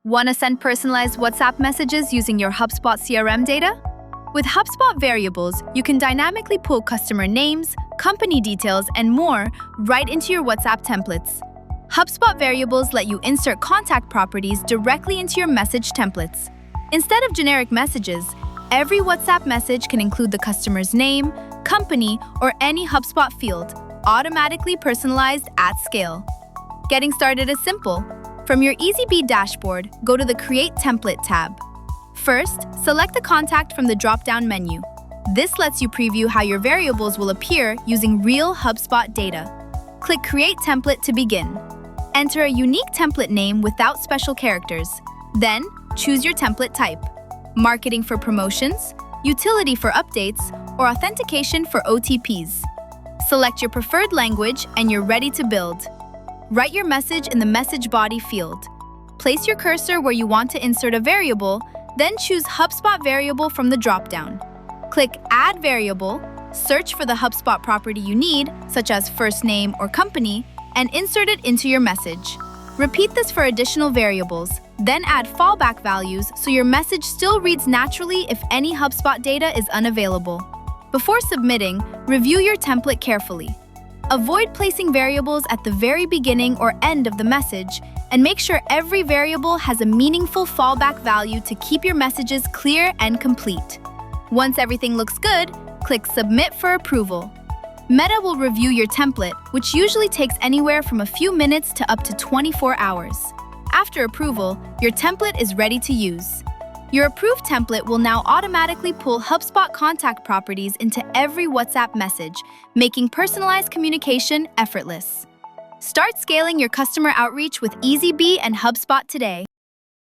Want to send personalized WhatsApp messages using your HubSpot CRM data? With HubSpot variables, you can dynamically pull customer names, company details, and more right into your WhatsApp templates. HubSpot variables let you insert contact properties directly into your message templates. Instead of generic messages, every WhatsApp message can include the customer's name, company, or any HubSpot field, automatically personalized at scale. Getting started is simple. From your Eazybe dashboard, go to the Create Template tab. First, select the contact from the drop-down menu. This lets you preview how your variables will appear using real HubSpot data. Click Create Template to begin. Enter a unique template name without special characters. Then, choose your template type: marketing for promotions, utility for updates, or authentication for OTPs. Select your preferred language and you're ready to build. Write your message in the message body field. Place your cursor where you want to insert a variable, then choose HubSpot variable from the drop-down. Click Add Variable, search for the HubSpot property you need, such as first name or company, and insert it into your message. Repeat this for additional variables, then add fallback values so your message still reads naturally if any HubSpot data is unavailable. Before submitting, review your template carefully. Avoid placing variables at the very beginning or end of the message, and make sure every variable has a meaningful fallback value to keep your messages clear and complete. Once everything looks good, click Submit for approval. Meta will review your template, which usually takes anywhere from a few minutes to up to 24 hours. After approval, your template is ready to use. Your approved template will now automatically pull HubSpot contact properties into every WhatsApp message, making personalized communication effortless. Start scaling your customer outreach with Eazybe and HubSpot today.